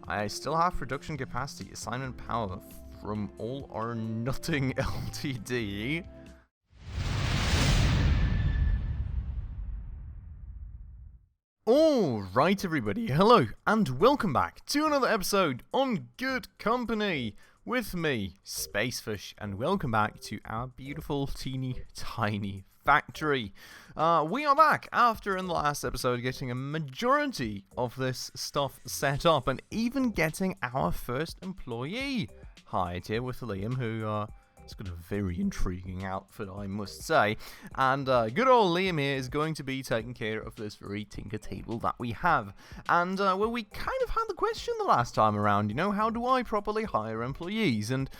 I still have production capacity. Assignment power from All or Nothing Ltd. Alright everybody, hello and welcome back to another episode on Good Company with me, Spacefish, and welcome back to our beautiful teeny tiny factory. We are back after in the last episode getting a majority of this stuff set up and even getting our first employee hired here with Liam, who it's got a very intriguing outfit, I must say. And good old Liam here is going to be taking care of this very tinker table that we have. And well, we kind of had the question the last time around, you know, how do I properly hire employees? And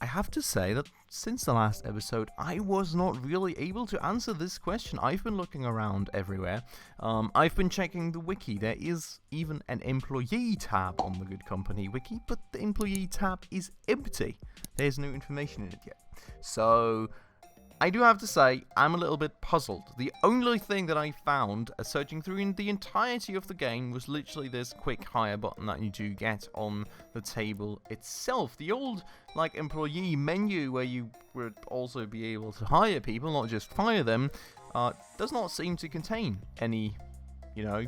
I have to say that since the last episode, I was not really able to answer this question. I've been looking around everywhere. I've been checking the wiki. There is even an employee tab on the Good Company wiki, but the employee tab is empty. There's no information in it yet. So I do have to say, I'm a little bit puzzled. The only thing that I found searching through in the entirety of the game was literally this quick hire button that you do get on the table itself. The old, like, employee menu where you would also be able to hire people, not just fire them, does not seem to contain any, you know,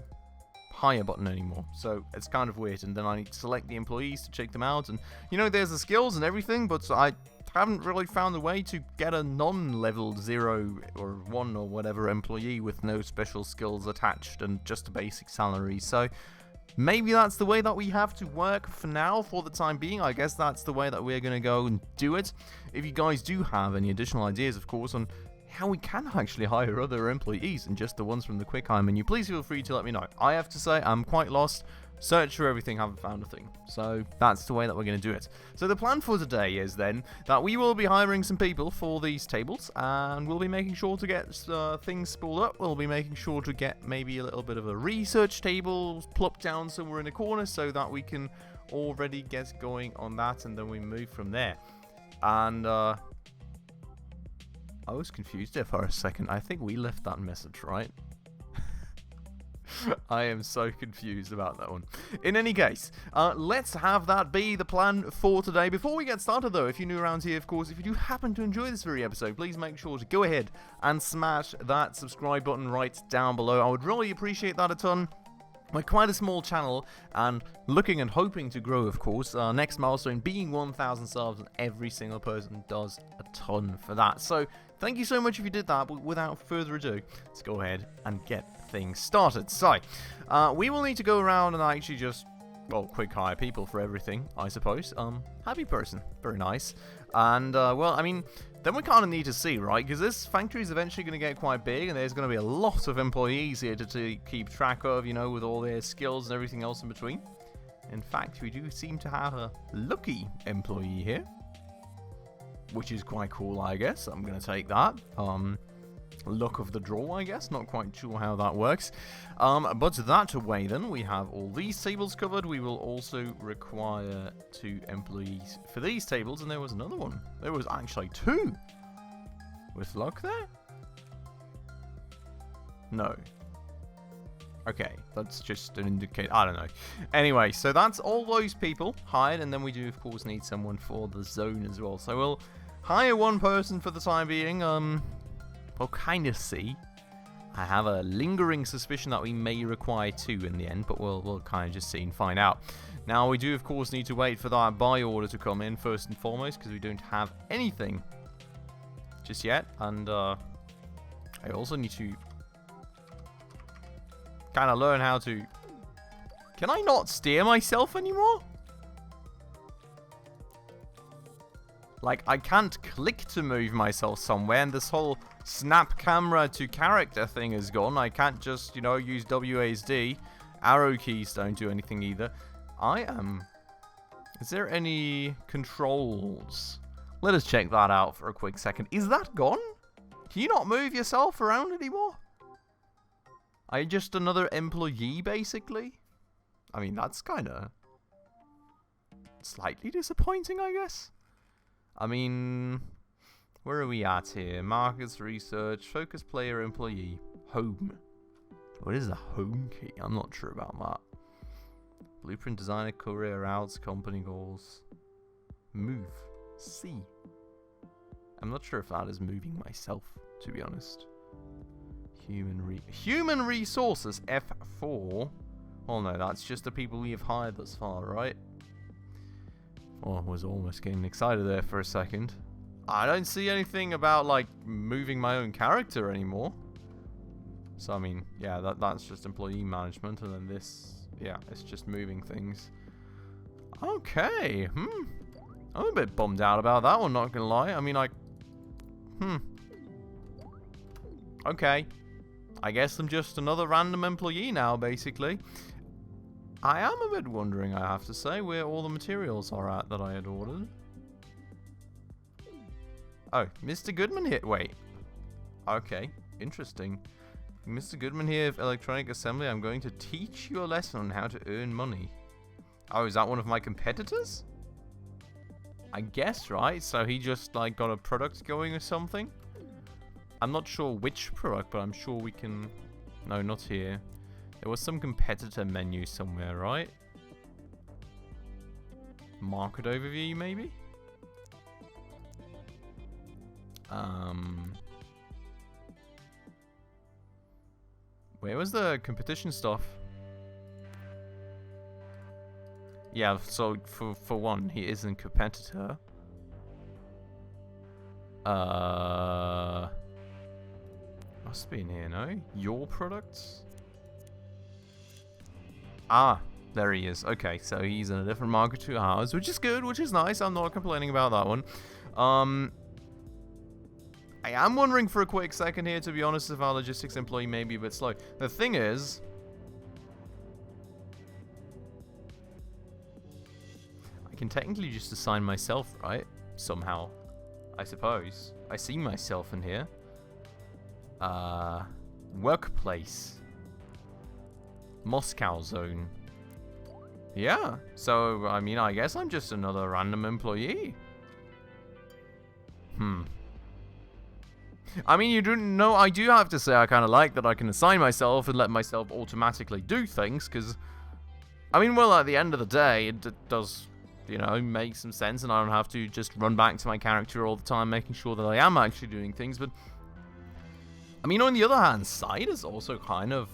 hire button anymore. So it's kind of weird, and then I need to select the employees to check them out, and, you know, there's the skills and everything, but I haven't really found a way to get a non-leveled 0 or 1 or whatever employee with no special skills attached and just a basic salary. So maybe that's the way that we have to work for now, for the time being. I guess that's the way that we're going to go and do it. If you guys do have any additional ideas, of course, on how we can actually hire other employees and just the ones from the quick hire menu, please feel free to let me know. I have to say, I'm quite lost. Search for everything, haven't found a thing. So that's the way that we're going to do it. So the plan for today is then that we will be hiring some people for these tables, and we'll be making sure to get things spooled up. We'll be making sure to get maybe a little bit of a research table plopped down somewhere in a corner so that we can already get going on that, and then we move from there. And I was confused there for a second. I think we left that message, right? I am so confused about that one. In any case, let's have that be the plan for today. Before we get started, though, if you're new around here, of course, if you do happen to enjoy this very episode, please make sure to go ahead and smash that subscribe button right down below. I would really appreciate that a ton. We're quite a small channel, and looking and hoping to grow, of course. Our next milestone being 1,000 subs, and every single person does a ton for that. So thank you so much if you did that, but without further ado, let's go ahead and get things started. So, we will need to go around and actually just, well, quick hire people for everything, I suppose. Happy person, very nice. And, well, I mean, then we kind of need to see, right? Because this factory is eventually going to get quite big, and there's going to be a lot of employees here to keep track of, you know, with all their skills and everything else in between. In fact, we do seem to have a lucky employee here, which is quite cool, I guess. I'm going to take that. Luck of the draw, I guess. Not quite sure how that works. But that way, then, we have all these tables covered. We will also require 2 employees for these tables, and there was another one. There was actually 2. With luck there? No. Okay, that's just an indicator. I don't know. Anyway, so that's all those people hired, and then we do, of course, need someone for the zone as well. So we'll hire 1 person for the time being. We'll kind of see. I have a lingering suspicion that we may require 2 in the end, but we'll kind of just see and find out. Now, we do, of course, need to wait for that buy order to come in first and foremost, because we don't have anything just yet. And I also need to kind of learn how to... Can I not steer myself anymore? Like, I can't click to move myself somewhere, and this whole snap camera to character thing is gone. I can't just, you know, use WASD. Arrow keys don't do anything either. Is there any controls? Let us check that out for a quick second. Is that gone? Can you not move yourself around anymore? Are you just another employee, basically? I mean, that's kind of slightly disappointing, I guess. I mean, where are we at here? Markets, research, focus player, employee, home. What is the home key? I'm not sure about that. Blueprint designer, career routes, company goals. Move. C. I'm not sure if that is moving myself, to be honest. Human resources, F4. Well, no, that's just the people we have hired thus far, right? Oh, I was almost getting excited there for a second. I don't see anything about, like, moving my own character anymore. So, I mean, yeah, that's just employee management. And then this, yeah, it's just moving things. Okay, I'm a bit bummed out about that one, not gonna lie. I mean, okay. I guess I'm just another random employee now, basically. I am a bit wondering, I have to say, where all the materials are at that I had ordered. Oh, Mr. Goodman here. Wait. Okay, interesting. Mr. Goodman here of Electronic Assembly, I'm going to teach you a lesson on how to earn money. Oh, is that one of my competitors? I guess, right? So he just, like, got a product going or something? I'm not sure which product, but I'm sure we can... No, not here. There was some competitor menu somewhere, right? Market overview, maybe? Where was the competition stuff? Yeah, so for one, he isn't competitor. Must be in here, no? Your products? Ah, there he is. Okay, so he's in a different market to ours, which is good, which is nice. I'm not complaining about that one. I am wondering for a quick second here, to be honest, if our logistics employee may be a bit slow. The thing is, I can technically just assign myself, right? Somehow, I suppose. I see myself in here. Workplace. Moscow zone. Yeah, so, I mean, I guess I'm just another random employee. I mean, you do know, I do have to say I kind of like that I can assign myself and let myself automatically do things, because, I mean, well, at the end of the day, it does, you know, make some sense, and I don't have to just run back to my character all the time, making sure that I am actually doing things, but, I mean, on the other hand, side is also kind of,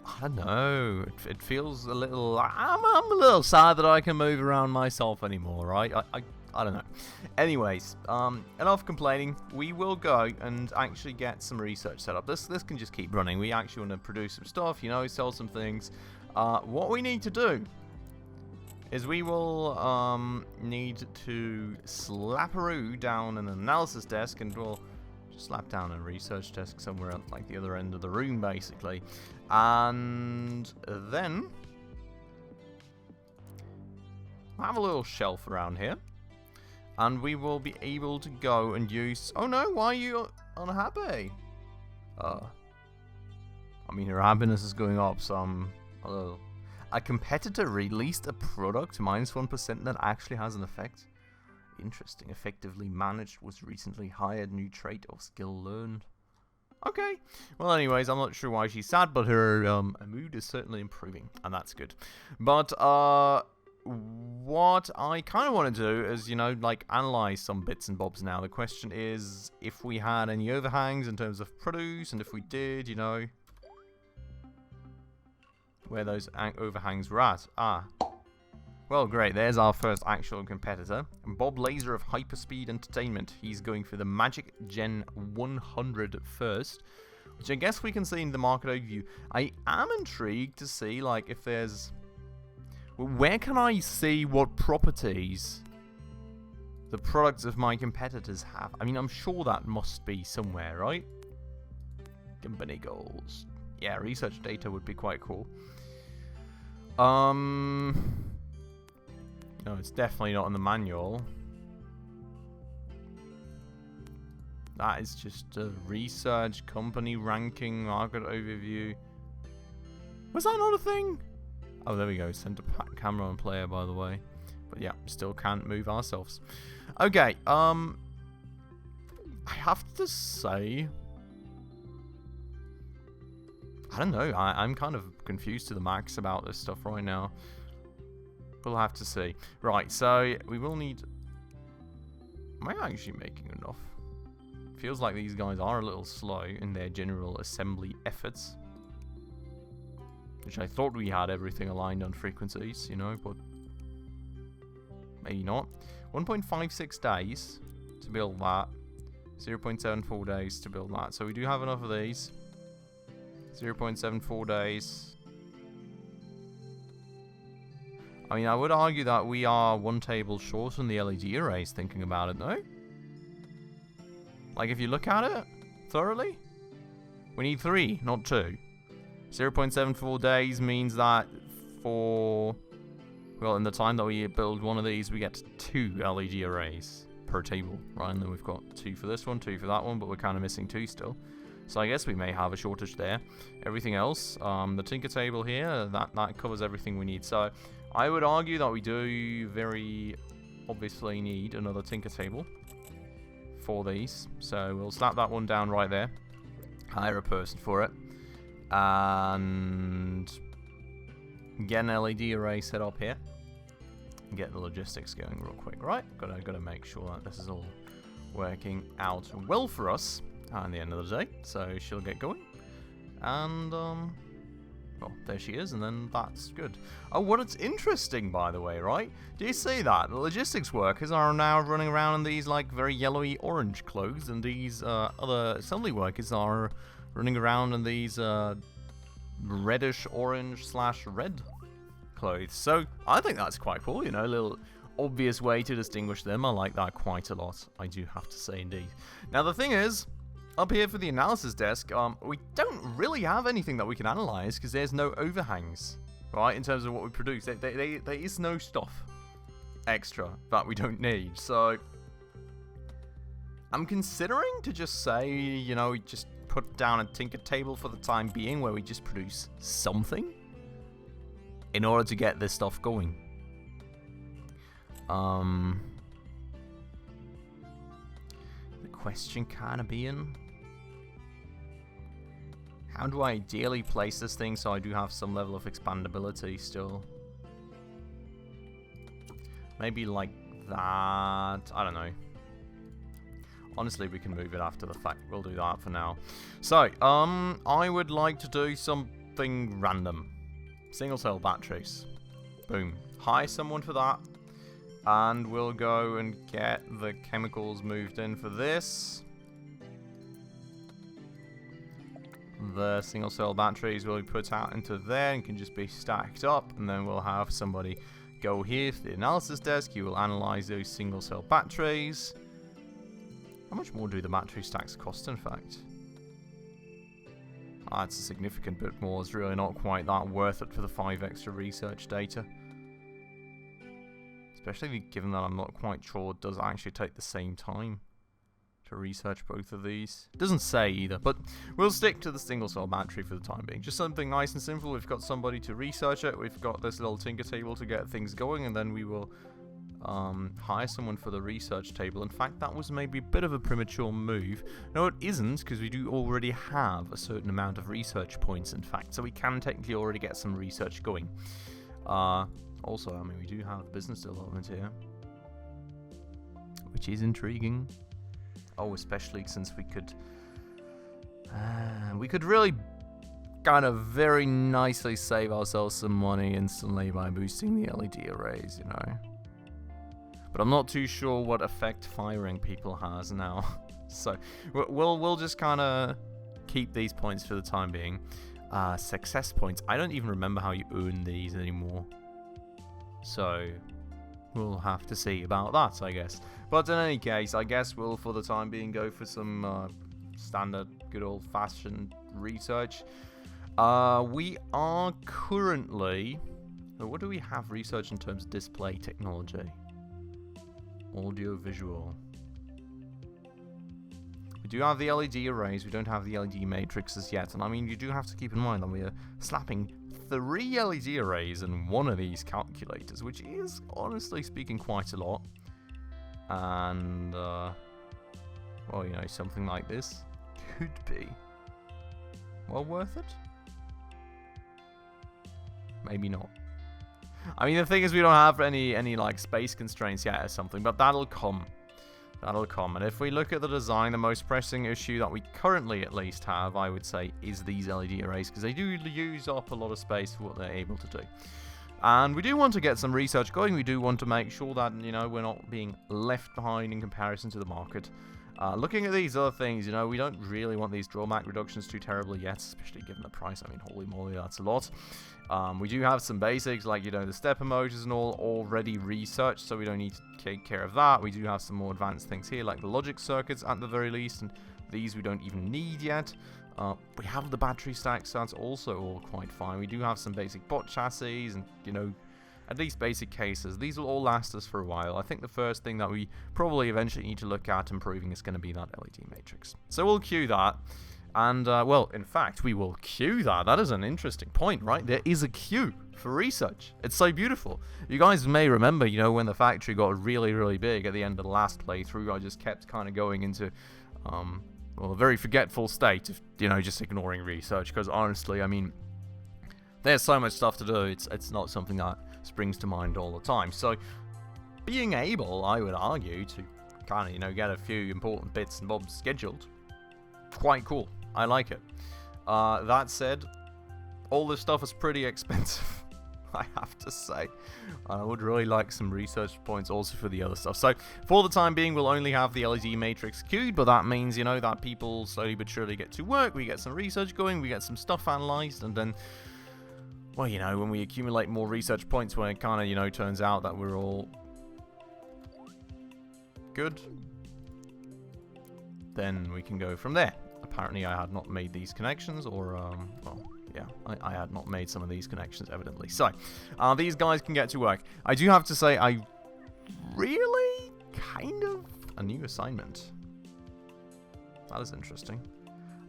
I don't know, it feels a little, I'm a little sad that I can move around myself anymore, right? I don't know. Anyways, enough complaining. We will go and actually get some research set up. This can just keep running. We actually want to produce some stuff, you know, sell some things. What we need to do is we will need to slap-a-roo down an analysis desk, and we'll just slap down a research desk somewhere at like the other end of the room, basically. And then we'll have a little shelf around here. And we will be able to go and use... Oh no, why are you unhappy? I mean, your happiness is going up, so I'm a little... A competitor released a product, -1%, that actually has an effect. Interesting. Effectively managed, was recently hired, new trait or skill learned. Okay. Well, anyways, I'm not sure why she's sad, but her mood is certainly improving, and that's good. But, what I kind of want to do is, you know, like, analyze some bits and bobs now. The question is if we had any overhangs in terms of produce, and if we did, you know, where those overhangs were at. Well, great. There's our first actual competitor. Bob Laser of Hyperspeed Entertainment. He's going for the Magic Gen 100 first, which I guess we can see in the market overview. I am intrigued to see, like, if there's... Where can I see what properties the products of my competitors have? I mean, I'm sure that must be somewhere, right? Company goals. Yeah, research data would be quite cool. No, it's definitely not in the manual. That is just a research, company ranking, market overview. Was that not a thing? Oh, there we go. Center camera and player, by the way. But yeah, still can't move ourselves. Okay, I have to say, I don't know. I'm kind of confused to the max about this stuff right now. We'll have to see. Right, so we will need... Am I actually making enough? Feels like these guys are a little slow in their general assembly efforts. Which I thought we had everything aligned on frequencies, you know, but... Maybe not. 1.56 days to build that. 0.74 days to build that. So we do have enough of these. 0.74 days. I mean, I would argue that we are one table short on the LED arrays, thinking about it, no? Like, if you look at it thoroughly, we need 3, not 2. 0.74 days means that for... Well, in the time that we build one of these, we get 2 LED arrays per table, right? And then we've got 2 for this one, 2 for that one, but we're kind of missing 2 still. So I guess we may have a shortage there. Everything else, the tinker table here, that covers everything we need. So I would argue that we do very obviously need another tinker table for these. So we'll slap that one down right there. Hire a person for it. And get an LED array set up here. And get the logistics going real quick, right? Gotta make sure that this is all working out well for us at the end of the day. So she'll get going. And, well, there she is, and then that's good. Oh, what it's interesting, by the way, right? Do you see that? The logistics workers are now running around in these, like, very yellowy orange clothes, and these other assembly workers are running around in these reddish orange / red clothes. So I think that's quite cool, you know, a little obvious way to distinguish them. I like that quite a lot, I do have to say, indeed. Now the thing is, up here for the analysis desk, we don't really have anything that we can analyze because there's no overhangs, right, in terms of what we produce. There is no stuff extra that we don't need. So I'm considering to just say, you know, just put down a tinker table for the time being where we just produce something in order to get this stuff going. The question kind of being, how do I ideally place this thing so I do have some level of expandability still? Maybe like that. I don't know. Honestly, we can move it after the fact. We'll do that for now. So, I would like to do something random. Single cell batteries. Boom. Hire someone for that. And we'll go and get the chemicals moved in for this. The single cell batteries will be put out into there and can just be stacked up. And then we'll have somebody go here to the analysis desk. You will analyze those single cell batteries. How much more do the battery stacks cost, in fact? That's a significant bit more. It's really not quite that worth it for the 5 extra research data. Especially given that I'm not quite sure it does actually take the same time to research both of these. It doesn't say either, but we'll stick to the single cell battery for the time being. Just something nice and simple. We've got somebody to research it. We've got this little tinker table to get things going, and then we will hire someone for the research table. In fact, that was maybe a bit of a premature move. No, it isn't, because we do already have a certain amount of research points, in fact, so we can technically already get some research going. Also, I mean, we do have business development here, which is intriguing. Oh, especially since we could really kind of very nicely save ourselves some money instantly by boosting the LED arrays, you know. But I'm not too sure what effect firing people has now. So we'll just kind of keep these points for the time being. Success points. I don't even remember how you earn these anymore. So we'll have to see about that, I guess. But in any case, I guess we'll, for the time being, go for some standard, good old-fashioned research. We are currently... What do we have research in terms of display technology? Audio visual. We do have the LED arrays, we don't have the LED matrices yet, and I mean, you do have to keep in mind that we are slapping 3 LED arrays in one of these calculators, which is, honestly speaking, quite a lot. And, well, you know, something like this could be well worth it. Maybe not. I mean, the thing is, we don't have any like space constraints yet or something, but that'll come. That'll come. And if we look at the design, the most pressing issue that we currently at least have, I would say, is these LED arrays, because they do use up a lot of space for what they're able to do. And we do want to get some research going. We do want to make sure that, you know, we're not being left behind in comparison to the market. Looking at these other things, you know, we don't really want these drawback reductions too terribly yet, especially given the price. I mean, holy moly, that's a lot. We do have some basics, like, you know, the stepper motors and all already researched, so we don't need to take care of that. We do have some more advanced things here, like the logic circuits at the very least, and these we don't even need yet. We have the battery stacks, so that's also all quite fine. We do have some basic bot chassis and, you know, at least basic cases. These will all last us for a while. I think the first thing that we probably eventually need to look at improving is going to be that LED matrix. So we'll queue that. And, well, in fact, we will queue that. That is an interesting point, right? There is a queue for research. It's so beautiful. You guys may remember, you know, when the factory got really, really big at the end of the last playthrough, I just kept kind of going into, well, a very forgetful state of, you know, just ignoring research. Because, honestly, I mean, there's so much stuff to do. It's not something that springs to mind all the time. So, being able, I would argue, to kind of, you know, get a few important bits and bobs scheduled, quite cool. I like it. That said, all this stuff is pretty expensive, I have to say. I would really like some research points also for the other stuff. So, for the time being, we'll only have the LED matrix queued, but that means, you know, that people slowly but surely get to work, we get some research going, we get some stuff analyzed, and then, well, you know, when we accumulate more research points, when it kind of, you know, turns out that we're all good, then we can go from there. Apparently, I had not made these connections, or, well, yeah, I had not made some of these connections, evidently. So, these guys can get to work. I do have to say, I really kind of a new assignment. That is interesting.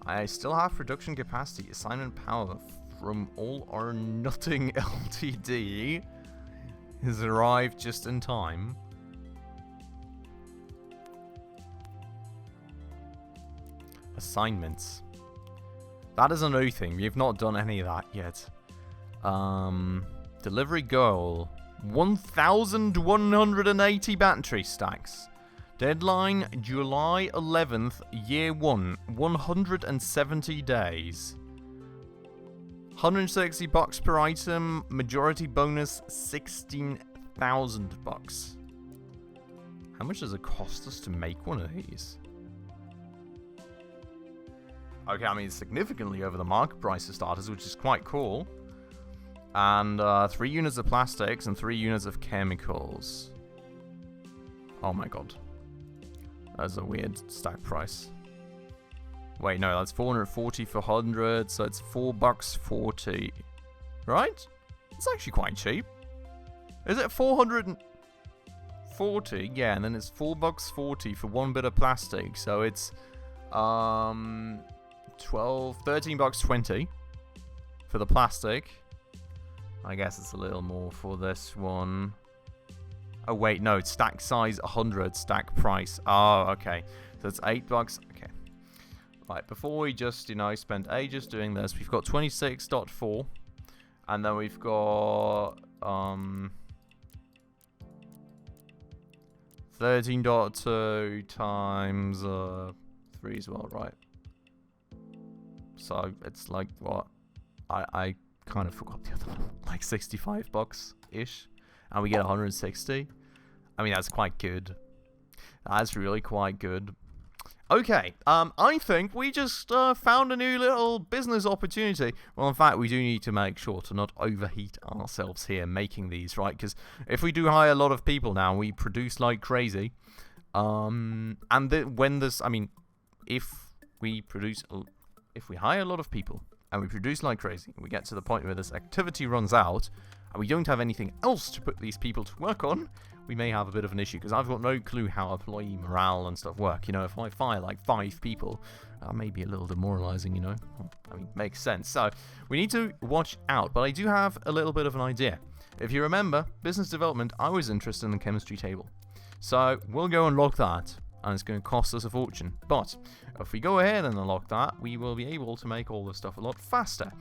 I still have production capacity, assignment power from All or Nothing Ltd. has arrived just in time. Assignments. That is a new thing. We've not done any of that yet. Delivery goal. 1,180 battery stacks. Deadline July 11th, year 1. 170 days. 160 bucks per item. Majority bonus 16,000 bucks. How much does it cost us to make one of these? Okay, I mean, it's significantly over the market price for starters, which is quite cool. And 3 units of plastics and 3 units of chemicals. Oh my god. That's a weird stack price. Wait, no, that's 440 for 100, so it's $4.40. Right? It's actually quite cheap. Is it 440? Yeah, and then it's $4.40 for 1 bit of plastic, so it's 13 bucks 20 for the plastic. I guess it's a little more for this one. Oh wait, no, it's stack size 100, stack price. Oh, okay. So it's $8. Okay. Right, before we just, you know, spend ages doing this, we've got 26.4, and then we've got 13.2 times 3 as well, right? So it's like what? I kind of forgot the other one. Like $65-ish. And we get 160. I mean, that's quite good. That's really quite good. Okay, I think we just found a new little business opportunity. Well, in fact, we do need to make sure to not overheat ourselves here making these, right? Because if we do hire a lot of people now, we produce like crazy. And when this, I mean, if we hire a lot of people and we produce like crazy, and we get to the point where this activity runs out, and we don't have anything else to put these people to work on, we may have a bit of an issue, because I've got no clue how employee morale and stuff work. You know, if I fire like 5 people, that may be a little demoralizing, you know. I mean, makes sense. So, we need to watch out, but I do have a little bit of an idea. If you remember, business development, I was interested in the chemistry table. So, we'll go and lock that, and it's going to cost us a fortune. But, if we go ahead and unlock that, we will be able to make all this stuff a lot faster.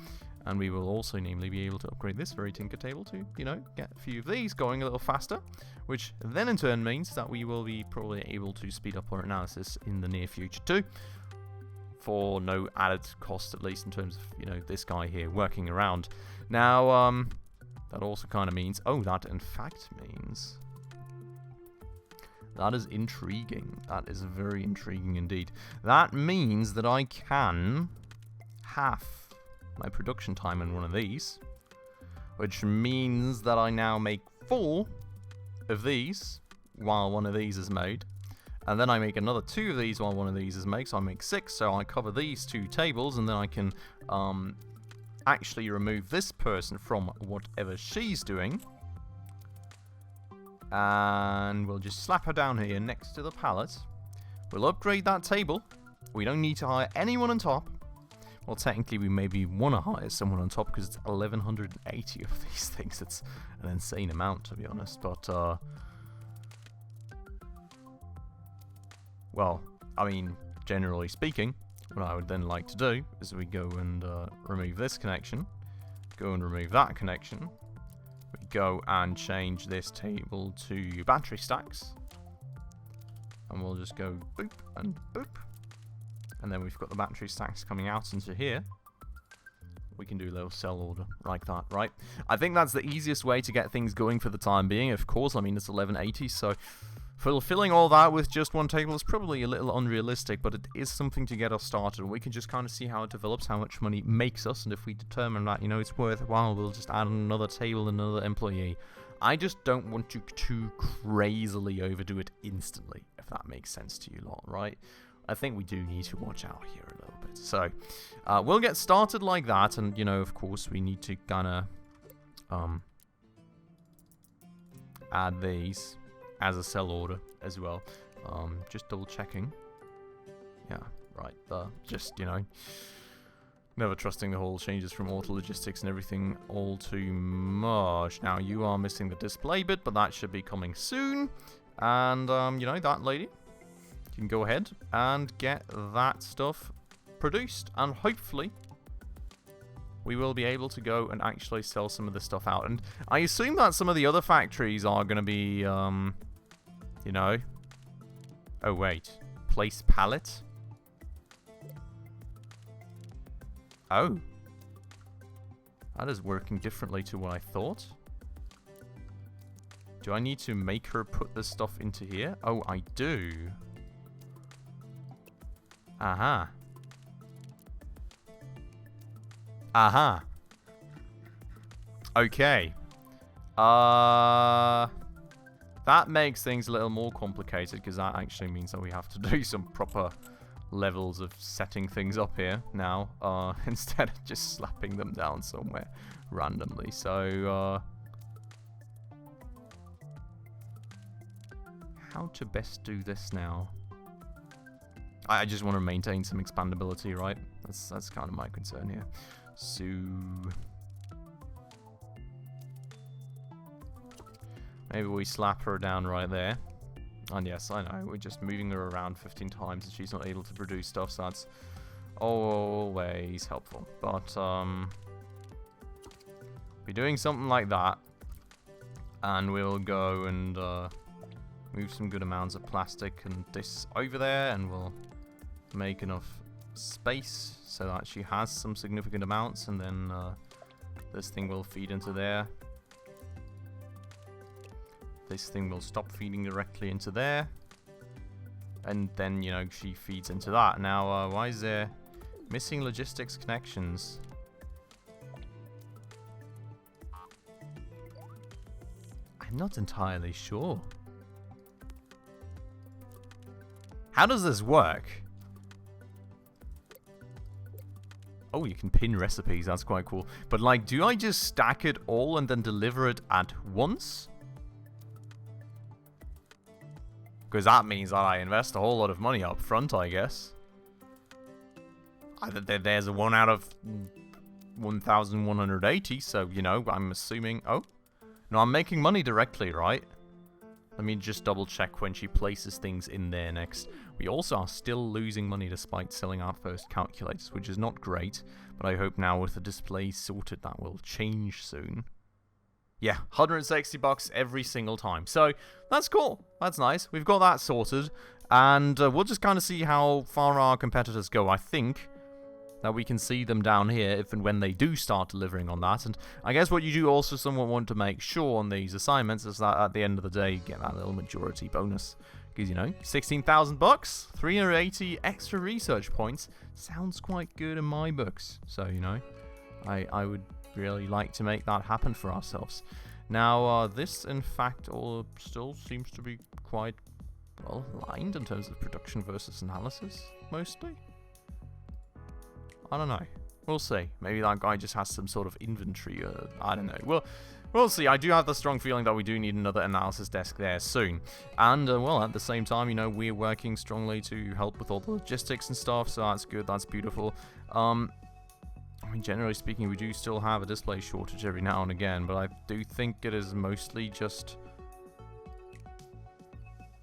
And we will also, namely, be able to upgrade this very tinker table to, you know, get a few of these going a little faster, which then in turn means that we will be probably able to speed up our analysis in the near future too, for no added cost, at least in terms of, you know, this guy here working around. Now, that also kind of means, oh, that in fact means, that is intriguing. That is very intriguing indeed. That means that I can half my production time in one of these, which means that I now make 4 of these while one of these is made, and then I make another 2 of these while one of these is made, so I make 6, so I cover these 2 tables, and then I can actually remove this person from whatever she's doing, and we'll just slap her down here next to the pallet. We'll upgrade that table. We don't need to hire anyone on top. Well, technically, we maybe want to hire someone on top because it's 1,180 of these things. It's an insane amount, to be honest. But, well, I mean, generally speaking, what I would then like to do is we go and remove this connection, go and remove that connection. We go and change this table to battery stacks, and we'll just go boop and boop. And then we've got the battery stacks coming out into here. We can do a little sell order like that, right? I think that's the easiest way to get things going for the time being, of course. I mean, it's 1180, so fulfilling all that with just one table is probably a little unrealistic, but it is something to get us started. We can just kind of see how it develops, how much money it makes us, and if we determine that, you know, it's worthwhile, we'll just add another table and another employee. I just don't want to too crazily overdo it instantly, if that makes sense to you lot, right? I think we do need to watch out here a little bit. So, we'll get started like that, and, you know, of course, we need to kind of add these as a sell order as well. Just double checking. Yeah, right. Just, you know, never trusting the whole changes from auto logistics and everything all too much. Now, you are missing the display bit, but that should be coming soon. And, you know, that lady can go ahead and get that stuff produced, and hopefully we will be able to go and actually sell some of this stuff out. And I assume that some of the other factories are going to be, you know, oh wait, place pallet. Oh, that is working differently to what I thought. Do I need to make her put this stuff into here? Oh, I do. Aha. Aha. Okay. That makes things a little more complicated, because that actually means that we have to do some proper levels of setting things up here now, instead of just slapping them down somewhere randomly. So, how to best do this now? I just want to maintain some expandability, right? That's kind of my concern here. So maybe we slap her down right there. And yes, I know, we're just moving her around 15 times and she's not able to produce stuff, so that's always helpful. But be doing something like that, and we'll go and move some good amounts of plastic and this over there, and we'll make enough space so that she has some significant amounts, and then this thing will feed into there. This thing will stop feeding directly into there, and then, you know, she feeds into that. Now, why is there missing logistics connections? I'm not entirely sure. How does this work? Oh, you can pin recipes, that's quite cool. But, like, do I just stack it all and then deliver it at once? Because that means that I invest a whole lot of money up front, I guess. There's a 1 out of 1,180, so, you know, I'm assuming... Oh, no, I'm making money directly, right? Let me just double check when she places things in there next. We also are still losing money despite selling our first calculators, which is not great. But I hope now with the display sorted that will change soon. Yeah, $160 every single time. So that's cool. That's nice. We've got that sorted. And we'll just kind of see how far our competitors go. I think that we can see them down here if and when they do start delivering on that. And I guess what you do also somewhat want to make sure on these assignments is that at the end of the day you get that little majority bonus. Because, you know, $16,000, 380 extra research points sounds quite good in my books. So, you know, I would really like to make that happen for ourselves. Now, this, in fact, all still seems to be quite well aligned in terms of production versus analysis, mostly. I don't know. We'll see. Maybe that guy just has some sort of inventory. I don't know. We'll see. I do have the strong feeling that we do need another analysis desk there soon. And, well, at the same time, you know, we're working strongly to help with all the logistics and stuff, so that's good. That's beautiful. I mean, generally speaking, we do still have a display shortage every now and again, but I do think it is mostly just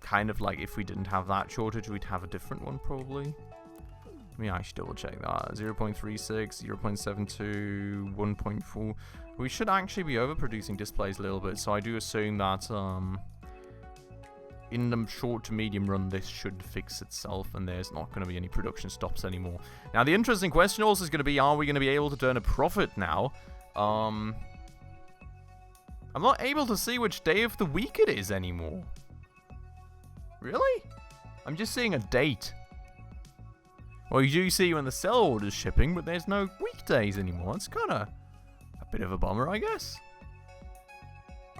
kind of like if we didn't have that shortage, we'd have a different one, probably. Let me actually double check that. 0.36, 0.72, 1.4. We should actually be overproducing displays a little bit, so I do assume that in the short to medium run, this should fix itself, and there's not going to be any production stops anymore. Now, the interesting question also is going to be, are we going to be able to turn a profit now? I'm not able to see which day of the week it is anymore. Really? I'm just seeing a date. Well, you do see when the sell order's shipping, but there's no weekdays anymore. It's kind of a bit of a bummer, I guess.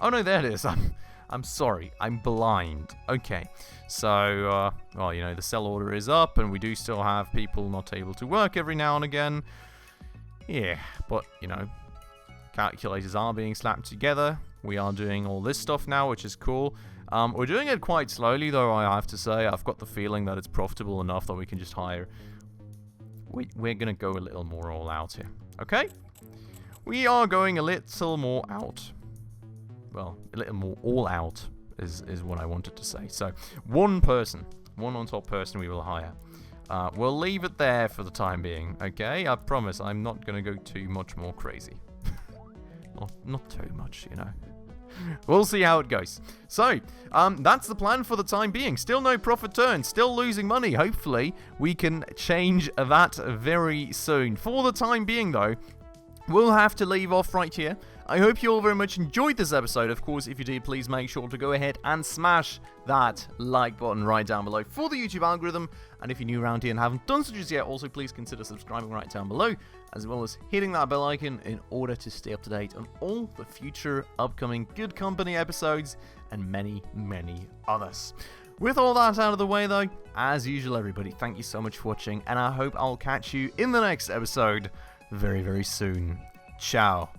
Oh, no, there it is. I'm sorry. I'm blind. Okay. So, well, you know, the sell order is up, and we do still have people not able to work every now and again. Yeah, but, you know, calculators are being slapped together. We are doing all this stuff now, which is cool. We're doing it quite slowly, though, I have to say. I've got the feeling that it's profitable enough that we can just hire. We're going to go a little more all out here. Okay? We are going a little more out. Well, a little more all out is what I wanted to say. So, one on top person we will hire. We'll leave it there for the time being, okay? I promise I'm not going to go too much more crazy. Not too much, you know. We'll see how it goes. So, that's the plan for the time being. Still no profit turn. Still losing money. Hopefully, we can change that very soon. For the time being, though, we'll have to leave off right here. I hope you all very much enjoyed this episode. Of course, if you did, please make sure to go ahead and smash that like button right down below for the YouTube algorithm. And if you're new around here and haven't done so just yet, also please consider subscribing right down below, as well as hitting that bell icon in order to stay up to date on all the future upcoming Good Company episodes and many, many others. With all that out of the way, though, as usual, everybody, thank you so much for watching, and I hope I'll catch you in the next episode very, very soon. Ciao.